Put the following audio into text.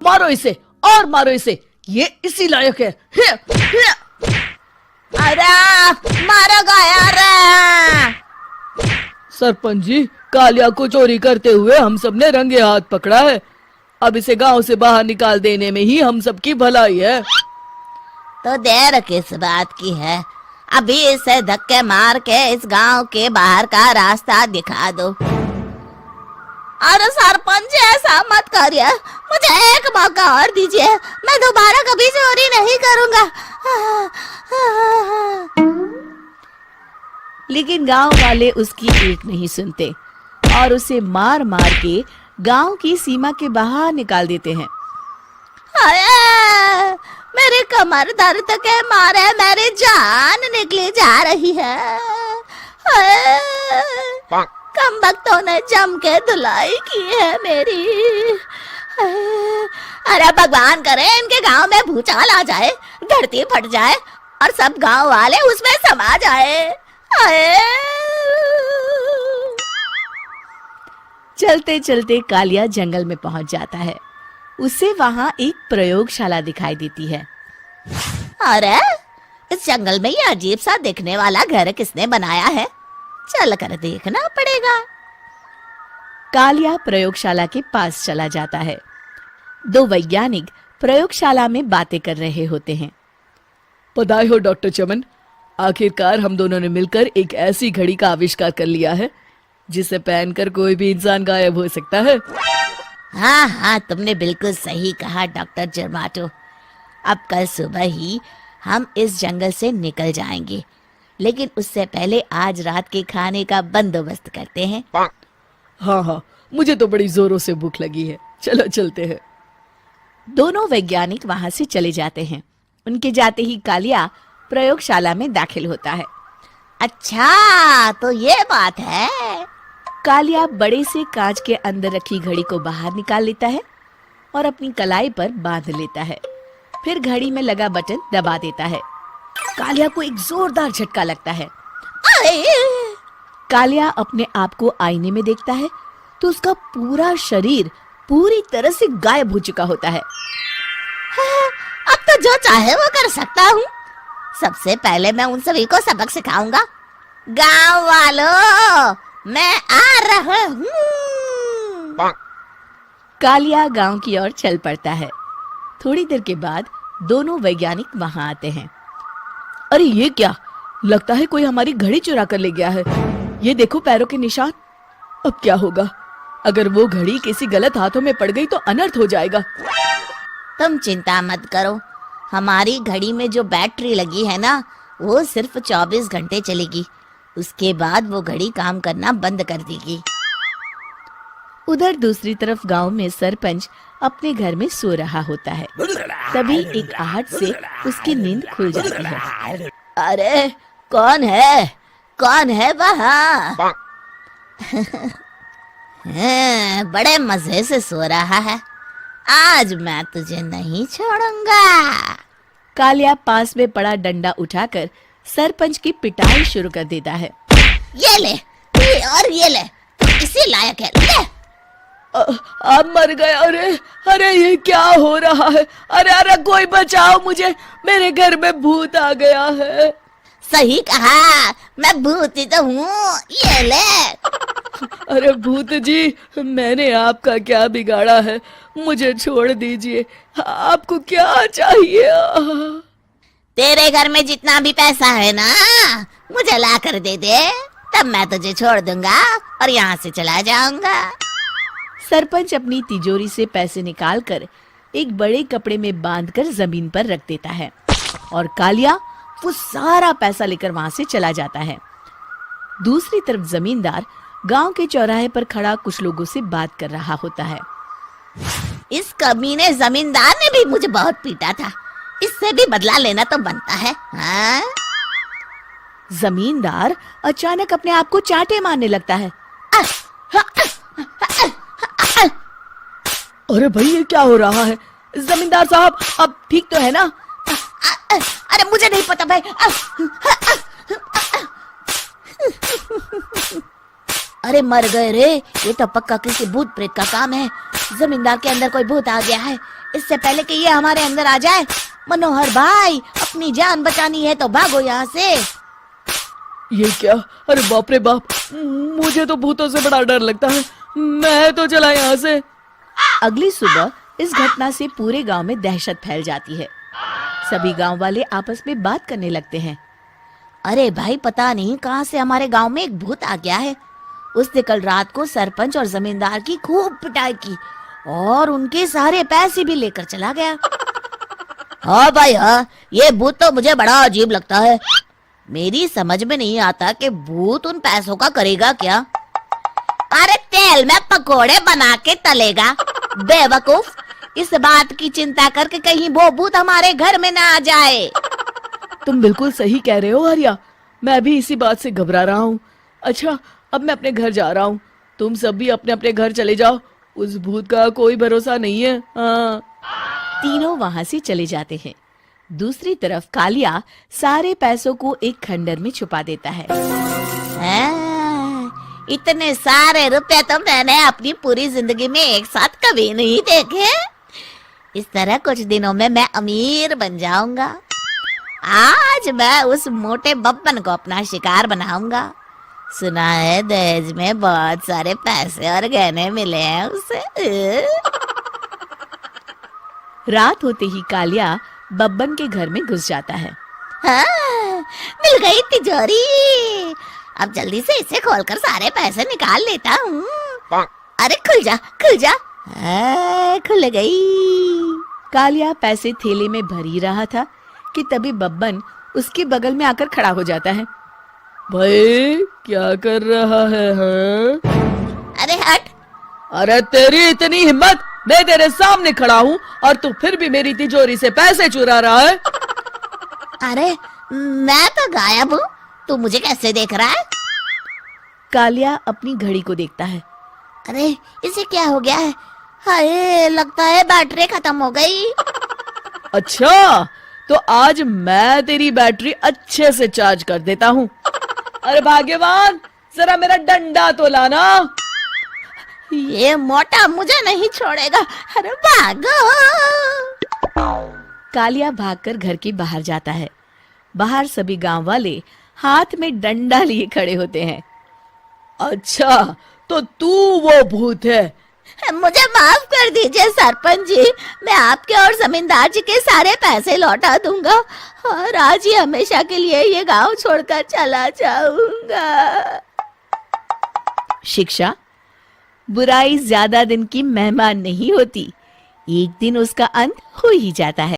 मारो इसे और मारो इसे, ये इसी लायक है। अरे मारो यार। सरपंच जी, कालिया को चोरी करते हुए हम सब ने रंगे हाथ पकड़ा है। अब इसे गांव से बाहर निकाल देने में ही हम सबकी भलाई है। तो देर किस बात की है, अभी इसे धक्के मार के इस गांव के बाहर का रास्ता दिखा दो। अरे सरपंच ऐसा मत करिए, मुझे एक मौका और दीजिए, मैं दोबारा कभी चोरी नहीं करूंगा। लेकिन गांव वाले उसकी एक नहीं सुनते और उसे मार मार के गांव की सीमा के बाहर निकाल देते हैं। मेरी कमर दर्द के मारे मेरी जान निकली जा रही है। कम वक्तों ने जम के धुलाई की है मेरी। अरे भगवान करे इनके गांव में भूचाल आ जाए, धरती फट जाए और सब गांव वाले उसमें समा जाए। चलते चलते कालिया जंगल में पहुंच जाता है। उसे वहां एक प्रयोगशाला दिखाई देती है। अरे इस जंगल में ये अजीब सा दिखने वाला घर किसने बनाया है, चल कर देखना पड़ेगा। कालिया प्रयोगशाला के पास चला जाता है। दो वैज्ञानिक प्रयोगशाला में बातें कर रहे होते हैं। बधाई हो डॉक्टर चमन, आखिरकार हम दोनों ने मिलकर एक ऐसी घड़ी का आविष्कार कर लिया है जिसे पहनकर कोई भी इंसान गायब हो सकता है। हाँ हाँ, तुमने बिल्कुल सही कहा डॉक्टर जर्माटो। अब कल सुबह ही हम इस जंगल से निकल जाएंगे, लेकिन उससे पहले आज रात के खाने का बंदोबस्त करते हैं। हाँ हाँ, मुझे तो बड़ी जोरों से भूख लगी है, चलो चलते हैं। दोनों वैज्ञानिक वहां से चले जाते हैं। उनके जाते ही कालिया प्रयोगशाला में दाखिल होता है। अच्छा तो ये बात है। कालिया बड़े से कांच के अंदर रखी घड़ी को बाहर निकाल लेता है और अपनी कलाई पर बांध लेता है। फिर घड़ी में लगा बटन दबा देता है। कालिया को एक जोरदार झटका लगता है। कालिया अपने आप को आईने में देखता है तो उसका पूरा शरीर पूरी तरह से गायब हो चुका होता है। अब तो जो चाहे वो कर सकता हूँ। सबसे पहले मैं उन सभी को सबक सिखाऊंगा। गांव वालों, मैं आ रहा हूँ। कालिया गांव की ओर चल पड़ता है। थोड़ी देर के बाद दोनों वैज्ञानिक वहां आते हैं। अरे ये क्या, लगता है कोई हमारी घड़ी चुरा कर ले गया है। ये देखो पैरों के निशान। अब क्या होगा, अगर वो घड़ी किसी गलत हाथों में पड़ गई तो अनर्थ हो जाएगा। तुम चिंता मत करो, हमारी घड़ी में जो बैटरी लगी है ना, वो सिर्फ 24 घंटे चलेगी। उसके बाद वो घड़ी काम करना बंद कर देगी। उधर दूसरी तरफ गांव में सरपंच अपने घर में सो रहा होता है। तभी एक आहट से उसकी नींद खुल जाती है। अरे कौन है वहाँ? बड़े मजे से सो रहा है, आज मैं तुझे नहीं छोड़ूंगा। कालिया पास में पड़ा डंडा उठाकर सरपंच की पिटाई शुरू कर देता है। ये ले और ये ले, इसी लायक है, ले। अब मर गया। अरे ये क्या हो रहा है? अरे कोई बचाओ मुझे, मेरे घर में भूत आ गया है। सही कहा, मैं भूत ही तो हूँ, ये ले। अरे भूत जी, मैंने आपका क्या बिगाड़ा है, मुझे छोड़ दीजिए। आपको क्या चाहिए? तेरे घर में जितना भी पैसा है ना, मुझे ला कर दे दे, तब मैं तुझे छोड़ दूंगा और यहाँ से चला जाऊंगा। सरपंच अपनी तिजोरी से पैसे निकालकर एक बड़े कपड़े में बांधकर जमीन पर रख देता है और कालिया वो सारा पैसा लेकर वहां से चला जाता है। दूसरी तरफ जमींदार गांव के चौराहे पर खड़ा कुछ लोगों से बात कर रहा होता है। इस कमीने जमींदार ने भी मुझे बहुत पीटा था, इससे भी बदला लेना तो बनता है। हाँ? जमींदार अचानक अपने आप को चांटे मारने लगता है। अरे भाई ये क्या हो रहा है? जमींदार साहब अब ठीक तो है ना? अरे मुझे नहीं पता भाई। अरे मर गए रे, ये तो पक्का किसी भूत प्रेत का काम है। जमींदार के अंदर कोई भूत आ गया है। इससे पहले कि ये हमारे अंदर आ जाए, मनोहर भाई अपनी जान बचानी है तो भागो यहाँ से। ये क्या? अरे बाप रे बाप, मुझे तो भूतों से बड़ा डर लगता है। मैं तो चला यहाँ से। अगली सुबह इस घटना से पूरे गांव में दहशत फैल जाती है। सभी गांव वाले आपस में बात करने लगते हैं। अरे भाई, पता नहीं कहाँ से हमारे गांव में एक भूत आ गया है। उसने कल रात को सरपंच और जमींदार की खूब पिटाई की और उनके सारे पैसे भी लेकर चला गया। हाँ भाई हाँ, ये भूत तो मुझे बड़ा अजीब लगता है। मेरी समझ में नहीं आता कि भूत उन पैसों का करेगा क्या। अरे तेल में पकोड़े बना के तलेगा, बेवकूफ। इस बात की चिंता करके कहीं वो भूत हमारे घर में ना आ जाए। तुम बिल्कुल सही कह रहे हो आर्या, मैं भी इसी बात से घबरा रहा हूँ। अच्छा, अब मैं अपने घर जा रहा हूँ। तुम सब भी अपने अपने घर चले जाओ, उस भूत का कोई भरोसा नहीं है। हाँ। तीनों वहां से चले जाते हैं। दूसरी तरफ कालिया सारे पैसों को एक खंडर में छुपा देता है। इतने सारे रुपए तो मैंने अपनी पूरी जिंदगी में एक साथ कभी नहीं देखे। इस तरह कुछ दिनों में मैं अमीर बन जाऊंगा। आज मैं उस मोटे बब्बन को अपना शिकार बनाऊंगा। सुना है दहेज में बहुत सारे पैसे और गहने मिले हैं उसे। रात होते ही कालिया बब्बन के घर में घुस जाता है। हाँ, मिल गई तिजोरी। अब जल्दी से इसे खोलकर सारे पैसे निकाल लेता हूँ। अरे खुल जा, खुल जा। खुल गई। कालिया पैसे थैले में भर ही रहा था कि तभी बब्बन उसके बगल में आकर खड़ा हो जाता है। भाई क्या कर रहा है? हाँ? अरे हट। अरे तेरी इतनी हिम्मत, मैं तेरे सामने खड़ा हूँ और तू फिर भी मेरी तिजोरी से पैसे चुरा रहा है। अरे मैं तो गायब हूँ, तू मुझे कैसे देख रहा है? कालिया अपनी घड़ी को देखता है। अरे इसे क्या हो गया है? हाय, लगता है बैटरी खत्म हो गई। अच्छा, तो आज मैं तेरी बैटरी अच्छे से चार्ज कर देता हूँ। अरे भाग्यवान, जरा मेरा डंडा तो लाना। ये मोटा मुझे नहीं छोड़ेगा। अरे भागो। कालिया भागकर घर के बाहर जाता है। बाहर सभी गांव वाले हाथ में डंडा लिए खड़े होते हैं। अच्छा, तो तू वो भूत है? मुझे माफ कर दीजिए सरपंच जी, मैं आपके और जमींदार जी के सारे पैसे लौटा दूंगा और आज ही हमेशा के लिए ये गांव छोड़कर चला जाऊंगा। शिक्षा, बुराई ज्यादा दिन की मेहमान नहीं होती, एक दिन उसका अंत हो ही जाता है।